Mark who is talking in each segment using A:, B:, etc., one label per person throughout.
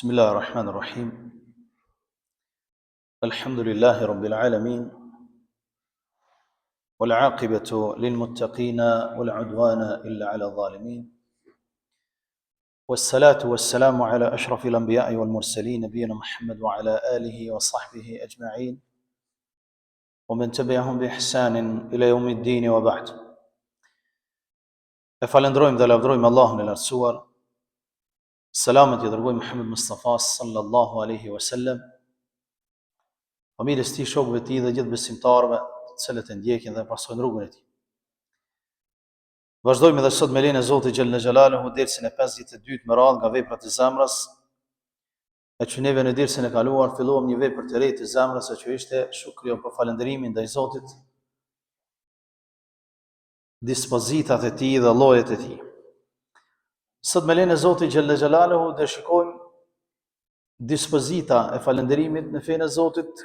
A: بسم الله الرحمن الرحيم الحمد لله رب العالمين والعاقبة للمتقين ولا عدوان إلا على الظالمين والصلاة والسلام على أشرف الأنبياء والمرسلين نبينا محمد وعلى آله وصحبه أجمعين ومن تبعهم بإحسان إلى يوم الدين وبعد. Falendrojmë dhe lavdrojmë Allahun e lartësuar. Selamet i dërgojmë Muhammed Mustafa sallallahu alaihi wasallam, familjes tij, shokëve të tij dhe gjithë besimtarëve të cilët e ndjekin dhe pasojnë rrugën e tij. Vazhdojmë edhe sot me lejen e Zotit xhalla xhalaluhu dersën e 52 me radhë nga veprat e zemrës. E që neve në dersën e kaluar filluam një vepër të re të zemrës, që ishte shukri apo falënderimi ndaj Zotit, dispozitat e tij dhe llojet e tij. Sot me lejen e Zotit xhalla xhalaluhu do shikojmë dispozita e falënderimit në fenë e Zotit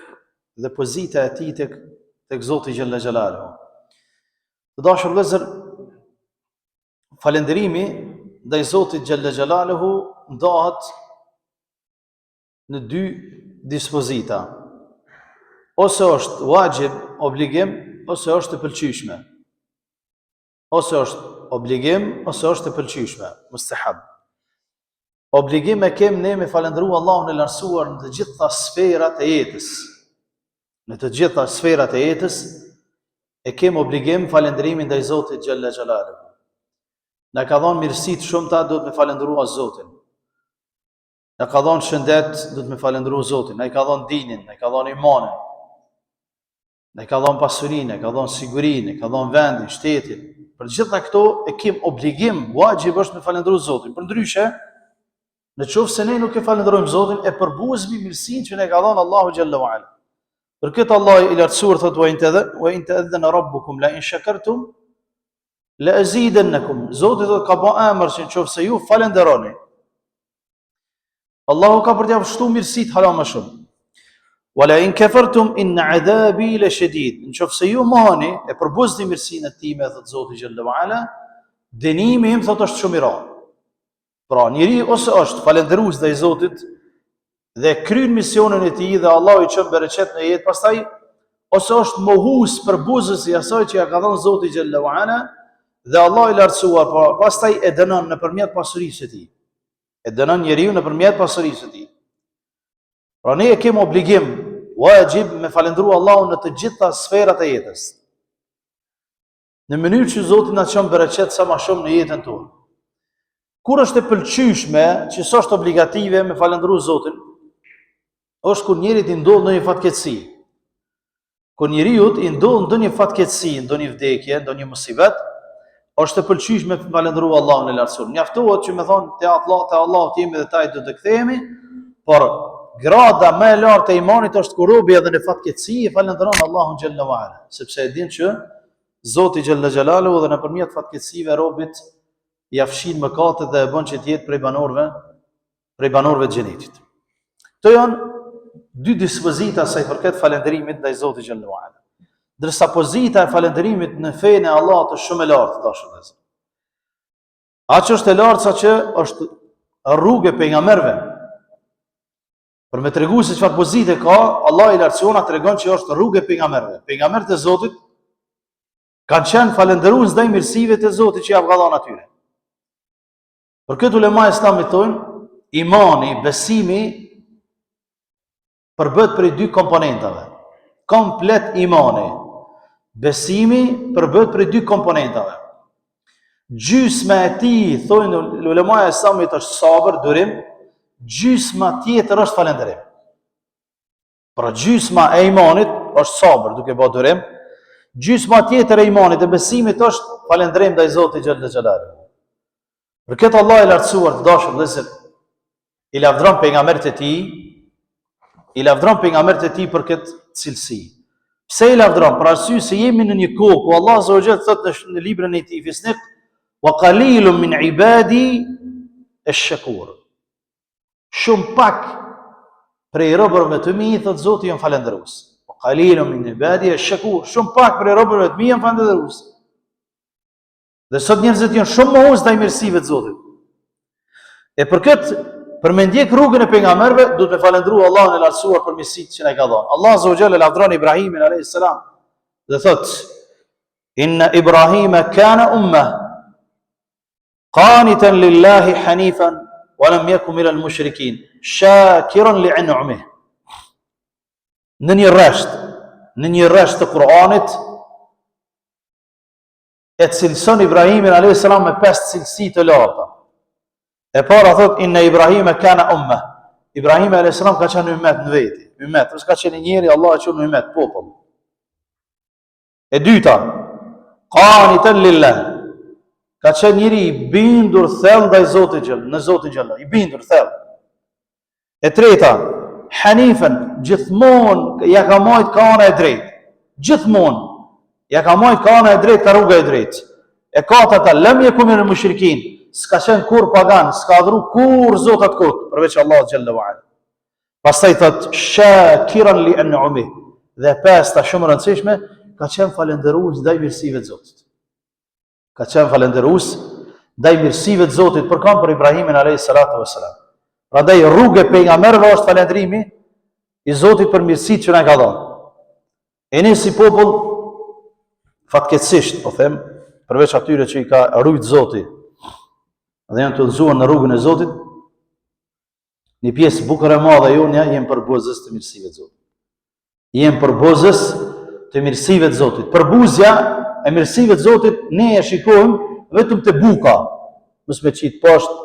A: dhe pozita e tij tek Zoti xhalla xhalaluhu. Të dashur vëllezër, falënderimi ndaj Zotit xhalla xhalaluhu ndahet në dy dispozita. Ose është wajib, obligim, ose është e pëlqyeshme. Ose është obligim, ose është e pëlqyeshme, mustahab. Obligim e kem ne me falëndëru Allahun e lartësuar në të gjitha sferat e jetës. Në të gjitha sferat e jetës e kem obligim falënderimin ndaj Zotit xhalla xhalaluhu. Na ka dhënë mirësi të shumta, duhet me falëndëruar Zotin. Na ka dhënë shëndet, duhet me falëndëruar Zotin. Na i ka dhënë dinin, na i ka dhënë imanin. Na i ka dhënë pasurinë, na i ka dhënë sigurinë, na i ka dhënë vendin, shtetin. Për gjitha këto e kem obligim, wajib është me falëndëruar Zotin. Përndryshe, në qoftë se ne nuk e falënderojmë Zotin, e përbuesmi mirësinë që ne ka dhënë Allahu xhalla wa ala. Për këtë Allah i lartësuar thotë wa in ta'adhana rabbukum la in shakartum la azidannakum. Zoti thotë ka bë emër që nëse ju falënderoni, Allahu ka për t'ia fshtuar mirësitë hala më shumë. Wala in kafartum in adhabi la shadid. Nëse ju mohoni e përbuesni mirësinë time, thotë Zoti xhalla wa ala, dënimi im thotë është shumë i rrallë. Pra, njeri ose është falënderues ndaj Zotit dhe kryen misionin e tij dhe Allahu i çon bereqet në jetë, pastaj ose është mohues përbuesës i asaj që ja ka dhënë Zoti xhalla wa ala dhe Allahu i lartësuar, pastaj e dënon nëpërmjet pasurisë së tij. E dënon njeriu nëpërmjet pasurisë së tij. Pra ne e kemi obligim, wajib me falëndëru Allahun në të gjitha sferat e jetës. Në mënyrë që Zoti na çon bereqet sa më shumë në jetën tonë. Kur është e pëlqyeshme, që s'është obligative me falëndëru Zotin, është kur njerit i ndodh ndonjë fatkeqësi. Kur njeriu i ndodh ndonjë fatkeqësi, ndonjë vdekje, ndonjë musibet, është e pëlqyeshme me falëndëru Allahun e lartësuar. Mjaftohet që me thonë te Allahu jemi dhe taj do të kthehemi, por grada më e lartë e imanit është kur robi edhe në fatkeqësi e falënderon Allahun xhalla wa ala, sepse e din që Zoti xhalla xhalaluhu dhe nëpërmjet fatkeqësive robit ja fshin mëkatet dhe e bën që të jetë prej banorëve të xhenetit. Këto janë dy dispozita sa i përket falënderimit ndaj Zotit xhalla wa ala. Ndërsa pozita e falënderimit në fenë e Allahut është shumë e lartë, dashur vëllezër. Aq është e lartë saqë është rrugë e pejgamberëve. Për me tregu se çfarë pozite ka, Allah i lartësuar tregon që është rrugë e pejgamberëve. Pejgamberët e Zotit kanë qenë falënderues ndaj mirësive të Zotit që ja ka dhënë atyre. Për këtë ulema islamit thonë, imani, besimi përbëhet prej dy komponentave. Komplet imani. Besimi përbëhet prej dy komponentave. Gjysma e tij, thonë ulema islamit, është sabër, durim. Gjysma tjetër është falënderim. Pra gjysma e imanit është sabër, duke bërë durim. Gjysma tjetër e imanit e besimit është falënderim ndaj Zotit xhalla xhalaluhu. Për këtë Allah i lartësuar, të dashur vëllezër, i lavdron pejgamberët e tij për këtë cilësi. Pse i lavdron? Për arsye se jemi në një kohë ku Allah azza wa jalla thotë në librin e tij Fisnik, wa qalilun min ibadi ash-shakur. Shumë pak prej robërve të mi, thotë Zoti, janë falëndërues. Wa qalilun min ibadi ash-shakur. Shumë pak prej robërve të mi janë falëndërues. Dhe sot njerëzit janë shumë mohues ndaj mirësive të Zotit. E për këtë për me ndjek rrugën e pejgamberëve, duhet me falendru Allahun e lartësuar për mirësitë që na ka dhënë. Allah azza wa jalla lavdron Ibrahimin alayhis salam dhe thot: Inna Ibrahima kana ummah qanitan lillahi hanifan wa lam yakun minal mushrikin shakiran li'an'amihi. Në një rresht të Kur'anit e cilëson Ibrahimin alayhis salam me 5 cilësi të larta. E para thot inna Ibrahima kana ummah. Ibrahim alayhis salam ka qenë ummet në veti, ummet, s'ka qenë njeri, Allah e quajnë ummet, popull. E dyta, qanitan lillah. Ka qenë njeri i bindur thellë ndaj Zotit xhall, në Zotin xhall, i bindur thellë. E treta, hanifan, gjithmonë ja ka marrë kana e drejtë. Gjithmonë ja ka marrë kana e drejtë, ka rruga e drejtë. E katërta, lam yakun minal mushrikin. S'ka qenë kur pagan, s'ka adhuru kur zotat kot, përveç Allah xhalla wa ala. Pastaj thot shakiran li an'amihi. Dhe pesta shumë rëndësishme, ka qenë falendërues ndaj mirësive të Zotit. Ka qenë falendërues ndaj mirësive të Zotit, për kam për Ibrahimin alayhis salatu wassalam. Prandaj rruga e pejgamberëve është falëndrimi i Zotit për mirësitë që na ka dhënë. E ne si popull fatkeqësisht, po them, përveç atyre që i ka rujt Zoti dhe janë të udhëzuar në rrugën e Zotit, një pjesë bukur e madhe jonja jenë përbuzës të mirësive të Zotit. Jenë përbuzës të mirësive të Zotit. Përbuzja e mirësive të Zotit ne e shikojmë vetëm të buka. Mos me qitë poshtë,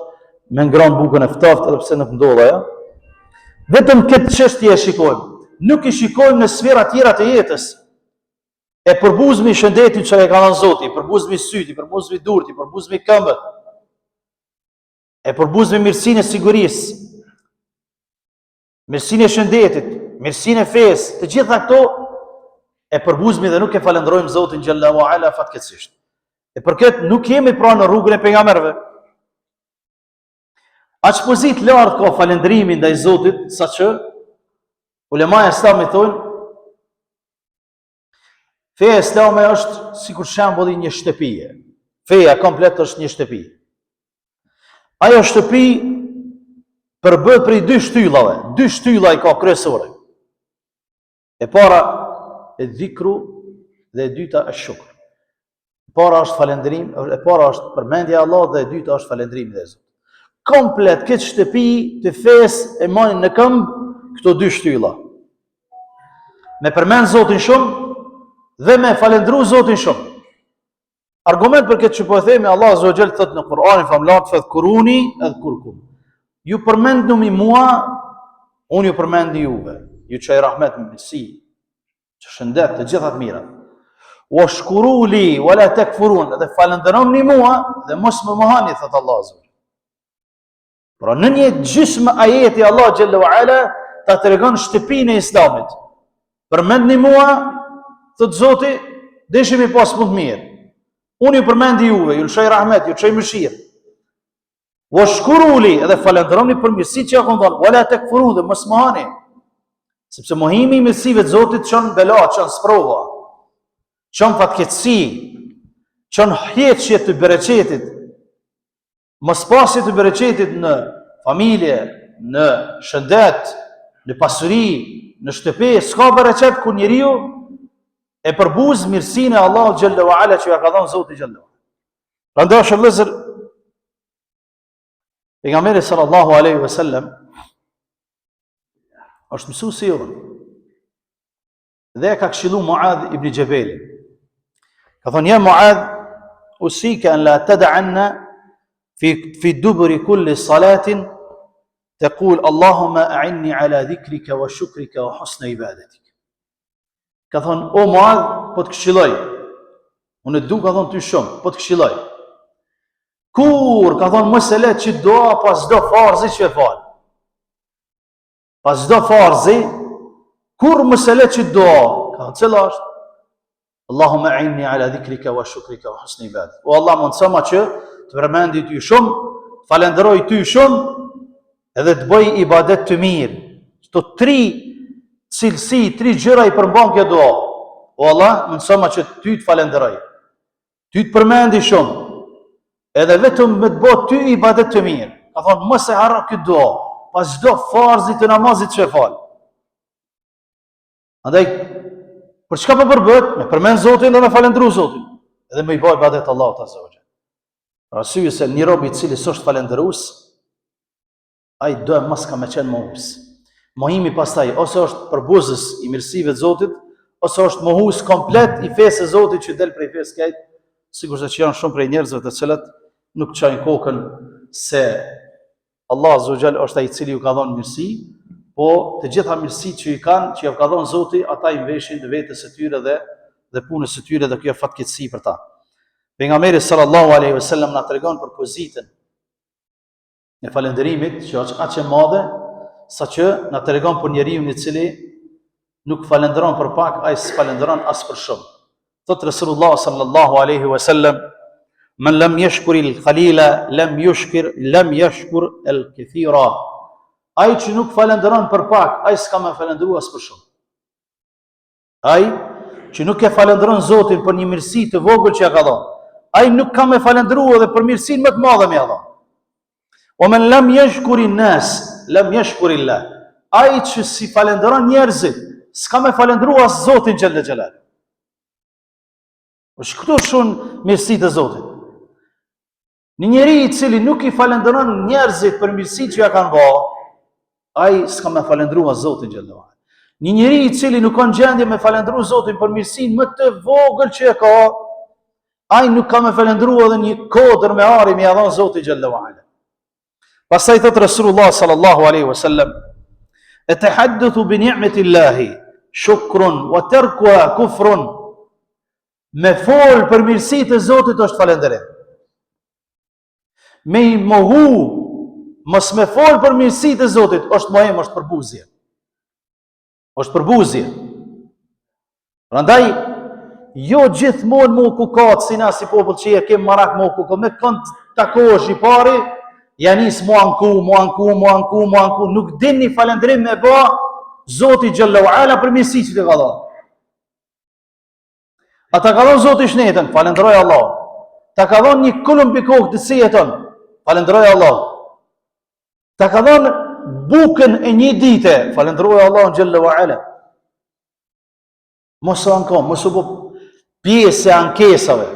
A: me ngron bukën e ftoftë, edhe pse nuk ndodha ajo. Vetëm këtë çështje e shikojmë. Nuk i shikojmë në sfera tjera të jetës. E përbuzmi shëndetit që e ka dhënë Zoti, përbuzmi syti, përbuzmi durti, përbuzmi këmbët. E përbuzmi mirësinë e sigurisë, mirësinë e shëndetit, mirësinë e fesë, të gjitha këto e përbuzmi dhe nuk e falendrojmë Zotin xhallahu ala fatkeqësisht. E për këtë nuk jemi pra në rrugën e pejgamberëve. Aq pozit lart ka falendrimi ndaj Zotit, saqë ulemaja islami thonë feja islame është sikur shembulli një shtëpie. Feja komplet është një shtëpi. Ajo shtëpi përbëhet prej dy shtyllave. Dy shtylla i ka kryesore. E para e dhikru dhe e dyta është shukr. E para është falendrim, e para është përmendja e Allahut dhe e dyta është falendrimi dhe Zot. Komplet këtë shtëpi të fesë e marrin në këmbë këto dy shtylla. Me përmend Zotin shumë dhe me falendru Zotin shumë. Argument për këtë që po e themi, Allah azza wa jall thot në Kur'anin famlar, fadhkuruni adhkurkum. Ju përmendni mua, unë ju përmendi juve. Ju çaj rahmet me si, që shëndet të gjitha të mira. Washkuru li wala takfurun, dhe falenderoni mua dhe mos më mohani, thot Allah azza wa jall. Pra në një gjysmë ajeti Allah xhalla wa ala ta tregon shtëpinë e Islamit. Përmendni mua, thot Zoti, deshemi pas punë të mirë. Unë ju përmendi juve, ju lëshoj rahmet, ju lëshoj mëshirë. Washkuruli, edhe falenderoni për mirësitë që ja kam dhënë, wala takfurun, dhe mos mohani. Sepse mohimi i mirësive të Zotit çon bela, çon sprova, çon fatkeqësi, çon hjetje të bereqetit. Mos pasje të bereqetit në familje, në shëndet, në pasuri, në shtëpi, s'ka bereqet ku njeriu e përbuz mirësinë e Allahut xhalla wa ala që ja ka dhënë Zoti xhalla. Prandaj shëvëllëzër, pejgamberi sallallahu alaihi wasallam është mësues i jon. Dhe ka këshillu Muadh ibn Jabal. Ka thonë ja Muadh, usika an la tad'anna fi duburi kulli salatin taqul Allahumma a'inni ala dhikrika wa shukrika wa husni ibadatik. Ka thonë, o Muadh, po të këshilloj. Unë e du, ka thonë, ty shumë, po të këshilloj. Kur, ka thonë, mos e le që doa pas çdo farzi që e fal. Pas çdo farzi, kur mos e le që doa, ka thonë, cila është? Allahumma a'inni ala dhikrika wa shukrika wa husni ibadatik. O Allah, mundsoma që të përmendi ty shumë, falenderoj ty shumë, edhe të bëj ibadet të mirë. Këto tri cilësi, tri gjëra i përmban kjo dua. O Allah, mundsoma që ty të falenderoj. Ty të përmendi shumë. Edhe vetëm me të bëj ty ibadet të mirë. Ka Ka thonë, mos e harro këtë dua, pas çdo farzi të namazit që e fal. Andaj, për çka po përbëhet? Me përmend Zotin dhe me falendru Zotin. Edhe me i bëj ibadet Allahut azza wa jalla. Për arsye se një rob i cili s'është falendërues, ai do mos ka më qenë mohues. Mohimi pastaj ose është përbuzës i mirësive të Zotit, ose është mohues komplet i fesë së Zotit që del prej fesë këtij, sigurisht që janë shumë prej njerëzve të cilët nuk çajnë kokën se Allah azza wa jalla është ai i cili ju ka dhënë mirësi, po të gjitha mirësitë që i kanë, që ja ka dhënë Zoti, ata i veshin vetes së tyre dhe punës së tyre dhe kjo fatkeqësi për ta. Pejgamberi sallallahu alaihi wasallam na tregon për pozitën e falënderimit, që është aq e madhe, saqë na tregon për njeriu i cili nuk falënderon për pak, ai s'falënderon as për shumë. Thot Rasulullah sallallahu alaihi wasallam, "Man lam yashkur al-qalila lam yashkur al-kathira." Ai që nuk falënderon për pak, ai s'ka më falëndruar as për shumë. Ai që nuk e falëndron Zotin për një mirësi të vogël që ja ka dhënë, ai nuk ka më falëndruar edhe për mirësinë më të madhe që ja ka dhënë. O men lam yashkuri nas, lam yashkuri Allah. Ai që si falënderon njerëzit, s'ka më falëndruar as Zotin xhallal xhelal. Po shkëto shumë mirësitë e Zotit. Një njeri i cili nuk i falënderon njerëzit për mirësitë që ja kanë bërë, ai s'ka më falëndruar Zotin xhallal xhelal. Një njeri i cili nuk ka gjendje me falëndru Zotin për mirësinë më të vogël që e ka, ai nuk ka më falëndruar edhe një kodër me ari me ia dhënë Zoti xhallahu ala. Pastaj thot Rasulullah sallallahu alaihi wasallam, "Atahaddathu bi ni'mati Allahi shukrun wa tarkuha kufrun." Me fol për mirësitë e Zotit është falënderim. Me i mohu, mos me fol për mirësitë e Zotit është mohim, është përbuzje. Është përbuzje. Prandaj, jo gjithmonë më kukat, si na si popull që e kem marak më kukat, me kënd takosh i pari, ja nis mu anku, nuk din një falendrim me ba Zoti xhallahu ala për mirësitë që të ka dhënë. Ata ka dhënë Zoti shnetën, falendroj Allah. Ta ka dhënë një kulum për kokë të sijetën, falendroj Allah. Ta ka dhënë bukën e një dite, falendroj Allah në xhallahu ala. Mos anko, mos u bë pjesë e ankesave,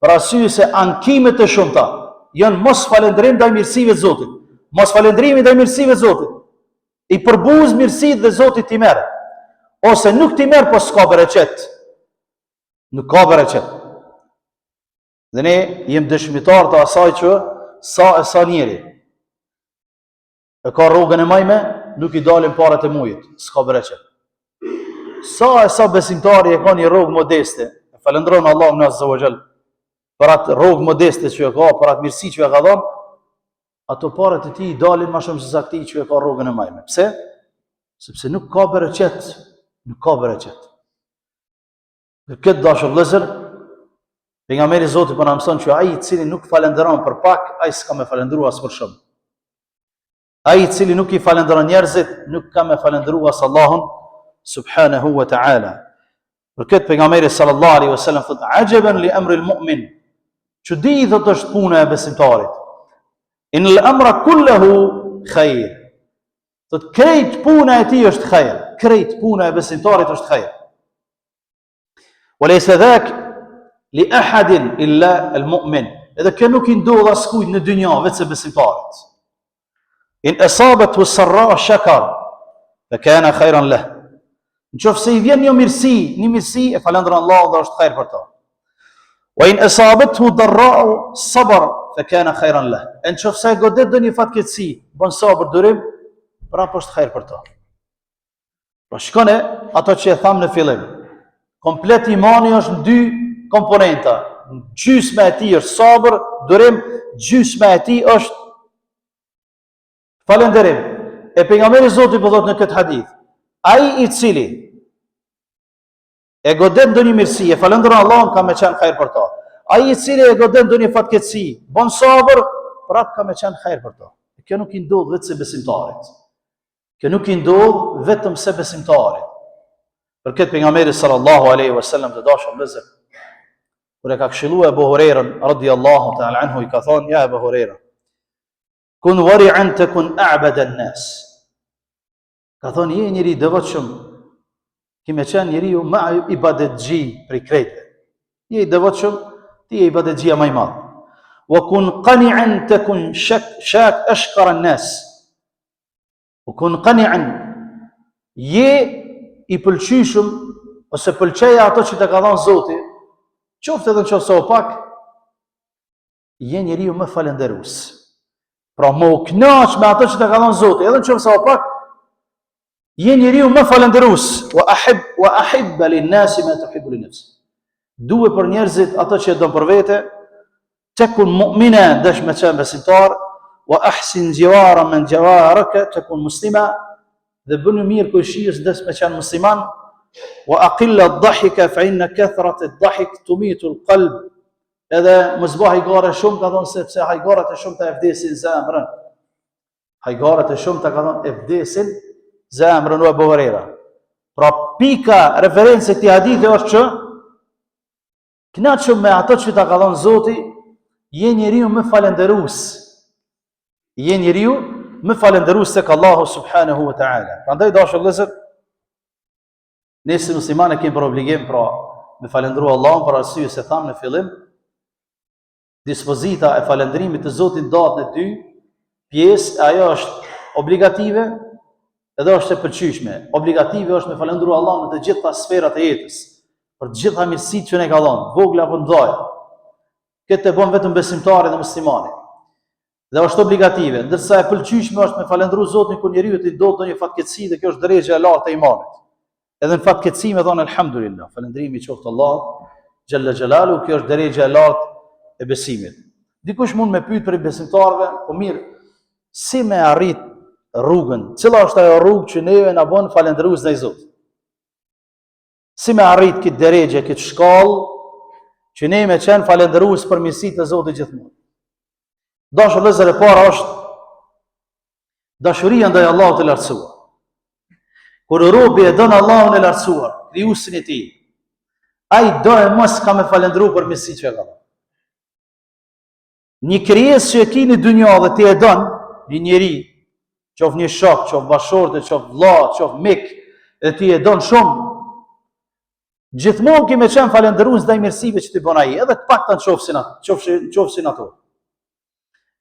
A: për arsye se ankimet e shumta janë mos falendrim ndaj mirësive të Zotit. Mos falendrimi ndaj mirësive të Zotit. I përbuz mirësitë dhe Zoti ti merr. Ose nuk ti merr, po s'ka bereqet. Nuk ka bereqet. Dhe ne jem dëshmitar të asaj që sa njeri e ka rrugën e majme, nuk i dalin parat e mujit, s'ka bereqet. Sa besimtari e ka një rrugë modeste, e falendron Allahun azza wa jall për atë rrugë modeste që e ka, për atë mirësi që e ka dhënë, ato parat e tij i dalin më shumë se sa ti që e ka rrugën e majme. Pse? Sepse nuk ka bereqet, nuk ka bereqet. Për këtë dashur vëllezër, pejgamberi Zotit po na mëson që ai i cili nuk falendron për pak, ai s'ka më falendruar as për shumë. Ai i cili nuk i falendron njerëzit, nuk ka më falendruar as Allahun subhanahu wa ta'ala. Për këtë pejgamberi sallallahu alaihi wasallam thotë: "Ajaban li amri al-mu'min." Çudi thot është puna e besimtarit. In al-amra kulluhu khair. Thot krejt puna e tij është khair, krejt puna e besimtarit është khair. Walaysa dhak li ahadin illa al-mu'min. Edhe kjo nuk i ndodh askujt në dynjë vetëm besimtarit. In asabathu as-sarra shakar, fa kana khayran lahu. Nëse i vjen një mirësi e falendron Allahun dhe është khair për ta. Wa in asabathu darra sabr, fa kana khayran lahu. Nëse e godet do një fatkeqësi, bën sabër durim, prapë është khair për ta. Pra shkone ato që e tham në fillim. Komplet imani është në dy komponenta. Gjysma e tij është sabër, durim, gjysma e tij është falënderim. E pejgamberi Zotit po thotë në këtë hadith, ai i cili e godet ndonjë mirësi, e falëndron Allahun, ka më qenë khair për ta. Ai i cili e godet ndonjë fatkeqësi, bën sabër, prapë ka më qenë khair për ta. Kjo nuk i ndodh vetëm se besimtarit. Kjo nuk i ndodh vetëm se besimtarit. Për këtë pejgamberi sallallahu alaihi wasallam të dashur vëllezër, kur e ka këshilluar Abu Hurairën radhiyallahu ta'ala anhu, i ka thonë: "Ja Abu Huraira, kun wari'an takun a'bada an-nas. Ka thonë je njëri devotshëm, kime qenë njeriu më ibadetxhi prej krejtëve. Je i devotshëm, ti je ibadetxhia më i madh. Wa kun qani'an takun shak ashqara an-nas. Wa kun qani'an, je i pëlqyeshëm ose pëlqeja ato që të ka dhënë Zoti, qoftë edhe nëse o pak, je njeriu më falënderues. Pra më u kënaq me ato që të ka dhënë Zoti, edhe nëse o pak, je njeriu më falënderues. Wa ahibba lin-nasi ma tuhibbu li-nafsi. Duhet për njerëzit ato që e don për vete, takun mu'mina, dash me qenë besimtar, wa ahsin jiwara man jawaraka, takun muslima, dhe bënë mirë kujshies dash me qenë musliman, wa aqilla ad-dhahika fa inna kathrat ad-dhahik tumitu al-qalb. Edhe mos bëj hajgare shumë, ka thonë sepse hajgarat e shumta e vdesin zemrën. Hajgarat e shumta ka thonë e vdesin zemrën u Abu Huraira. Pra pika referencë këtij hadithi është që kënaqëm me ato që ta ka dhënë Zoti, je njeriu më falënderues. Je njeriu më falënderues tek Allahu subhanahu wa ta'ala. Prandaj dashur vëllezër, ne si muslimanë kemi për obligim pra me falëndëru Allahun për arsye se thamë në fillim, dispozita e falëndërimit të Zotit ndahet në dy pjesë, ajo është obligative edhe është e pëlqyeshme. Obligative është me falëndëru Allahun në të gjitha sferat e jetës, për të gjitha mirësitë që ne ka dhënë, vogla apo të mëdha. Këtë e bën vetëm besimtari dhe muslimani. Dhe është obligative, ndërsa e pëlqyeshme është me falëndëru Zotin kur njeriu i do ndonjë fatkeqësi dhe kjo është drejja e lartë e imanit. Edhe në fatkeqësi me thonë elhamdulillah, falëndrimi qoftë Allahut xhalla xhelalu, kjo është drejja e lartë e besimit. Dikush mund me pyet për besimtarëve, po mirë, si me arrit rrugën? Cila është ajo rrugë që neve na bën falëndërues ndaj Zotit? Si me arrit këtë drejje, këtë shkallë që ne me qenë falëndërues për mirësitë e Zotit gjithmonë? Dashur vëllezër, e para është dashuria ndaj Allahut të lartësuar. Kur robi e don Allahun e lartësuar, krijuesin e tij, ai do e mos ka me falëndëruar për mirësitë që ka dhënë. Një krijesë që e ki në dynjë dhe ti e don, një njeri, qoftë një shok, qoftë bashortë, qoftë vëlla, qoftë mik, dhe ti e don shumë, gjithmonë kime qenë falëndërues ndaj mirësive që ti bën ai, edhe të paktën qofshin ato.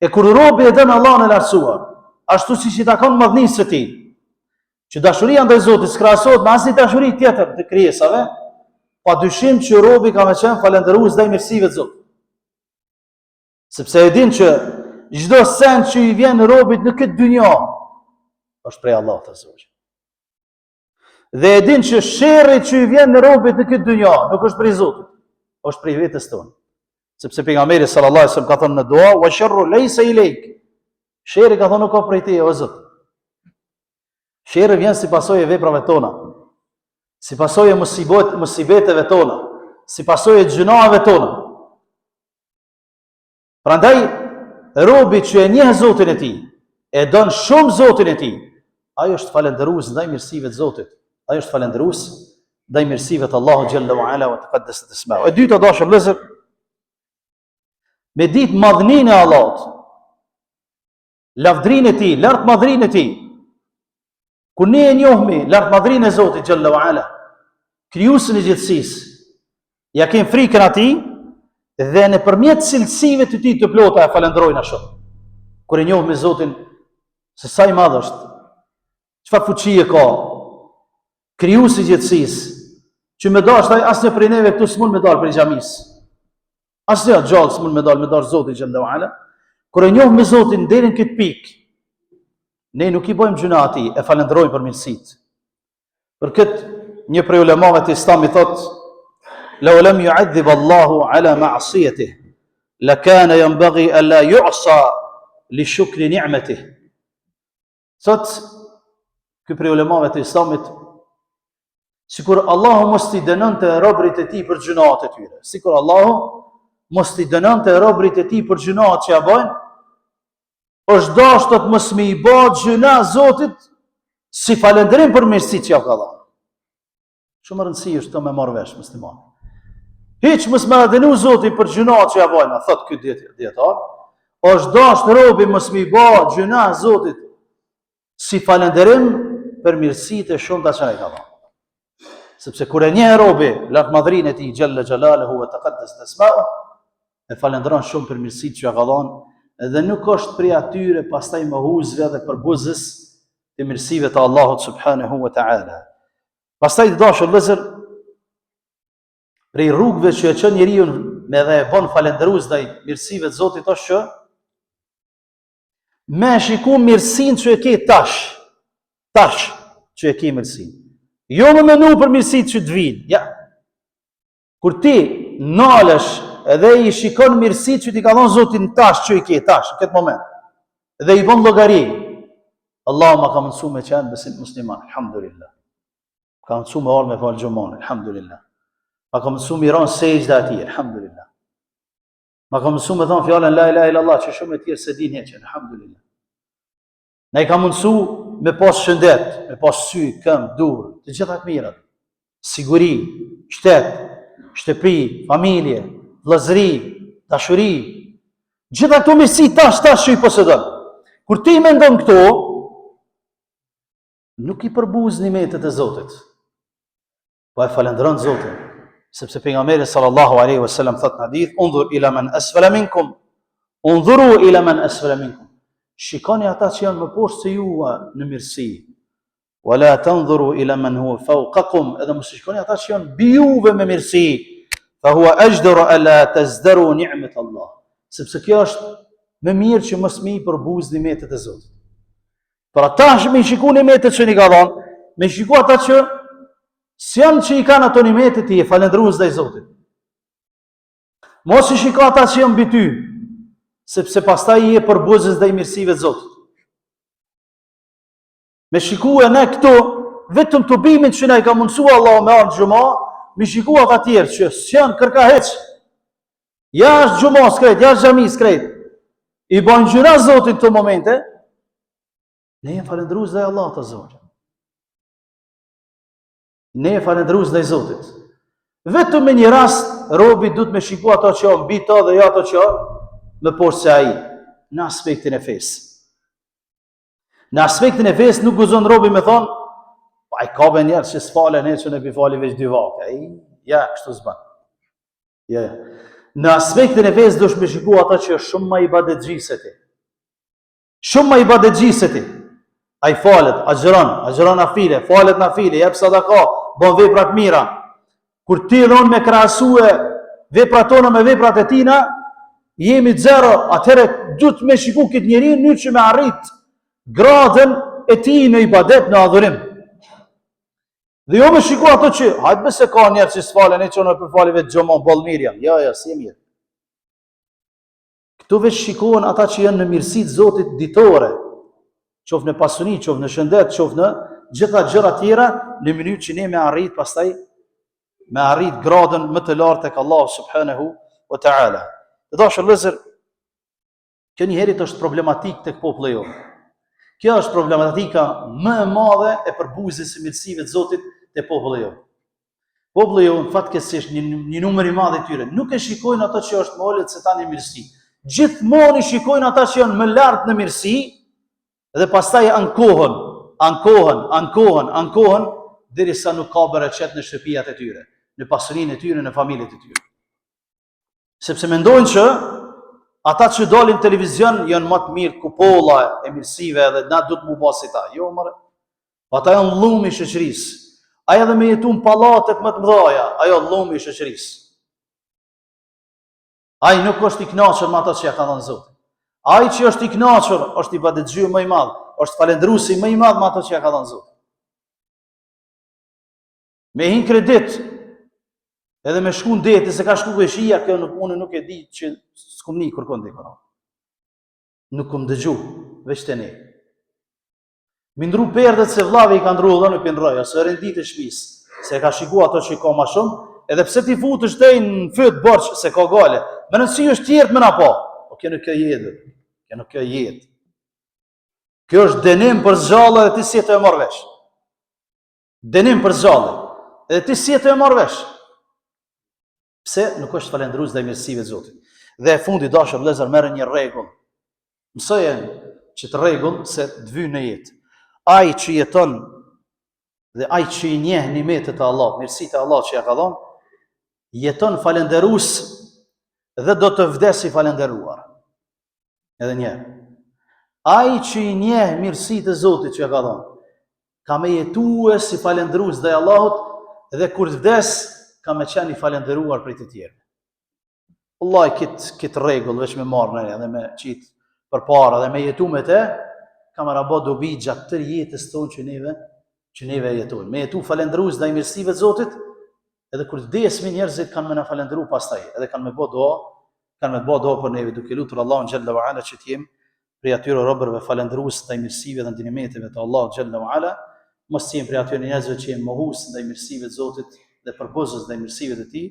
A: E kur robi e don Allahun e lartësuar, ashtu siç i takon madhnisë së tij, që dashuria ndaj Zotit s'krahasohet me asnjë dashuri tjetër të krijesave, padyshim që robi ka me qenë falëndërues ndaj mirësive të Zotit. Sepse e din që çdo send që i vjen robit në këtë dynjë është prej Allahut azza wa jalla. Dhe e din që sherri që i vjen në robit në këtë dynjë nuk është prej Zotit, është prej vetes tonë. Sepse pejgamberi sallallahu alajhi wasallam ka thënë në dua, "Wa sharru laysa ilayk." Sherri ka thënë nuk ka prej teje o Zot. Sherri vjen si pasojë e veprave tona, si pasojë e musibeteve tona, si pasojë e gjunave tona. Prandaj, robi që e njeh Zotin e tij, e don shumë Zotin e tij, ai është falëndërues ndaj mirësive të Zotit. Ai është falëndërues ndaj mirësive të Allahut xhalla wa ala wa taqaddasat isma'u. E dyta dashur vëllezër, me ditë madhninë e Allahut, lavdrinë e tij, lart madhrinë e tij. Kur ne e njohmi lart madhrinë e Zotit xhalla wa ala, krijuesin e gjithësisë, ja kem frikën atij dhe nëpërmjet cilësive të tij të plota e falënderojnë ashtu. Kur e njohim Zotin se sa i madh është, çfarë fuqie ka, krijuesi i gjithësisë, që më dashur asnjë prej neve këtu s'mund me dal për xhamisë. Asnjë gjallë s'mund me dal Zotin xhalla wa ala. Kur e njohim Zotin deri në këtë pikë, ne nuk i bëjmë gjuna atij, e falenderojmë për mirësitë. Për këtë një prej ulemave të Islamit thotë: "Law lam yu'adhib Allahu ala ma'siyatihi, lakana yanbaghi an la yu'sa li shukri ni'matihi." Sot ky prej ulemave të Islamit, sikur Allahu mos t'i dënonte robërit e tij për gjunat e tyre, sikur Allahu mos t'i dënonte robërit e tij për gjunat që ja bojnë, është dashur të mos më i bëj gjuna Zotit si falënderim për mirësitë që ja ka dhënë. Shumë rëndësi është të me marrë vesh musliman. Hiç mos më dënu Zoti për gjunat që ja bojnë, thot ky dietar, është dashur robi mos mi bë gjuna Zotit si falënderim për mirësitë e shumta që ai ka dhënë. Sepse kur e njeh robi lartmadhrinë e tij xhalla xhalaluhu wa taqaddas asma'u, e falëndron shumë për mirësitë që ka dhënë, dhe nuk është prej atyre pastaj mohuzve dhe përbuzës të mirësive të Allahut subhanahu wa ta'ala. Pastaj të dashur vëllezër, prej rrugëve që e çon njeriu me dhe e bën falëndërues ndaj mirësive të Zotit është që me shiku mirësinë që e ke tash që e ke mirësinë. Jo më menu për mirësitë që të vinë. Ja. Kur ti nalesh edhe i shikon mirësitë që ti ka dhënë Zoti në tash që i ke tash në këtë moment, dhe i bën llogari. Allahu ma ka mësuar me qenë besim musliman, alhamdulillah. Ka mësuar me orë me fal xhumon, alhamdulillah. Ma ka mësuar me ran sejdë atij, alhamdulillah. Ma ka mësuar me thon fjalën la ilaha illallah, që shumë të tjerë se din hiç, alhamdulillah. Na i ka mësuar me pas shëndet, me pas sy, këmbë, durë, të gjitha të mirat. Siguri, shtet, shtëpi, familje, vëllazëri, dashuri. Gjitha këto mirësi tash që i posedon. Kur ti mendon këto, nuk i përbuz nimetet e Zotit, po e falëndron Zotin, sepse pejgamberi sallallahu alaihi wasallam thot në hadith, undhur ila man asfala minkum, undhuru ila man asfala minkum. Shikoni ata që janë më poshtë se ju në mirësi. Wala tanzuru ila man huwa fawqakum, edhe mos shikoni ata që janë mbi juve me mirësi. Fa huwa ajdaru alla tazdaru ni'mat Allah. Sepse kjo është më mirë që mos mi përbuz nimetet e Zotit. Për ata që me shiku nimetet që i ka dhënë, me shiku ata që s'janë që i kanë ato nimetet i e falëndërues ndaj Zotit. Mos i shiko ata që janë mbi ty, sepse pastaj i e përbuzës ndaj mirësive të Zotit. Me shiku e ne këto, vetëm të bimin që ne i ka mundësua Allah me arë gjuma, me shiku ata tjerë që s'janë kërka heq, jashtë gjuma s'krejt, jashtë gjami s'krejt, i bojnë gjyra Zotit të momente, ne e falëndërues ndaj Allahut të Zotit. Ne e falëndërues ndaj Zotit. Vetëm me një rast, robi du të me shiku ato që janë mbi ta dhe jo ato që janë më poshtë se ai, në aspektin e fesë. Në aspektin e fesë nuk guzon robi me thonë, ai ka be njerë që s'falen e që në bifali veç 2 vake. Ja, kështu s'ban. Ja. Në aspektin e fesë dush me shiku ata që është shumë ma i badetgji se ti. Shumë ma i badetgji se ti. Ai falet, agjeron na file, falet na file, jep sadaka, bon veprat mira. Kur ti dhe unë me krahasue veprat tona me veprat e tina, jemi zero, atëherë du të me shiku këtë njeri në që me arrit gradën e ti në ibadet, në adhurim. Dhe jo me shiku ato që, hajtë bese ka njerë që s'falen, e që në përfalive të gjomon, bolmirja, ja, si e mirë. Këtu veç shikohen ata që janë në mirësit Zotit ditore, qofë në pasuni, qofë në shëndet, qofë në gjitha gjëra tjera, në mënyrë që ne me arrit, pastaj me arrit gradën më të lartë tek Allah subhanahu wa ta'ala. Dhe dashur vëllezër, kjo njëherët është problematik tek populli jonë. Kjo është problematika më e madhe e përbuzjes së mirësive të Zotit te populli jonë. Populli jonë fatkeqësisht një numër i madh i tyre nuk e shikojnë ato që është më ulët se tani mirësi. Gjithmonë i shikojnë ata që janë më lart në mirësi dhe pastaj ankohen derisa nuk ka bereqet në shtëpiat e tyre, në pasurinë e tyre, në familjet e tyre. Sepse mendojnë që ata që dalin televizion janë më të mirë kupolla e mirësive dhe na duhet mu basi ta. Jo, mërë. Ata janë llumi i shoqërisë. Ai edhe me jetu në pallatet më të mëdha, ajo llumi i shoqërisë. Ai nuk është i kënaqur me ato që ja ka dhënë Zoti. Ai që është i kënaqur është i padëxhy më i madh, është falendëruesi më i madh me ato që ja ka dhënë Zoti. Me hin kredit, edhe me shku në deti, se ka shku veshia, kjo unë nuk e di që s'kum një kërkon dhe këna. Nuk kum dëgju, veç të ne. Mi ndru perdet se vlave i ka ndru dhe nuk i ndroj, ose rendit e shpis, se ka shiku ato që i ka ma shumë, edhe pse ti fut është tej në fyt borç se ka gale, me nësi është tjertë me na pa. O kjo nuk kjo jetë, kjo nuk kjo jetë. Kjo është denim për zgjallë dhe ti si e të e marrë vesh. Denim për zgjallë, edhe ti si e të e marrë vesh. Pse nuk është falendërues ndaj mirësive të Zotit. Dhe e fundi dashur vëllezër merr një rregull Mësoje që të rregull se të vy në jetë. Ai që jeton dhe ai që i njeh nimetet e Allah, mirësitë e Allah që ja ka dhënë, jeton falenderues dhe do të vdesë i falenderuar. Edhe një. Ai që i njeh mirësitë e Zotit që ja ka dhënë, ka me jetue si falenderues ndaj Allahut dhe kur të vdes ka me qenë i falenderuar prej të tjerë. Wallahi këtë rregull veç me marrë në dhe me qitë për para dhe me jetu me te, ka me rabo dobi gjatë tërë jetës tonë që neve jetojnë. Me jetu falenderues ndaj mirësive të Zotit, edhe kur të vdesmi njerëzit kanë me na falendëru pastaj, edhe kanë me bë doa për neve, duke lutur Allahun xhalla wa ala që të jemi prej atyre robërve falendërues ndaj mirësive dhe ndikimeteve të Allahut xhalla wa ala, mos të jemi prej atyre njerëzve që janë mohues ndaj mirësive të Zotit dhe përbuzës ndaj mirësive të Tij.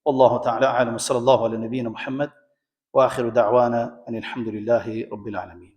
A: Wallahu ta'ala a'lam, sallallahu ala nabiyina Muhammad wa akhiru da'wana anil hamdulillahi rabbil alamin.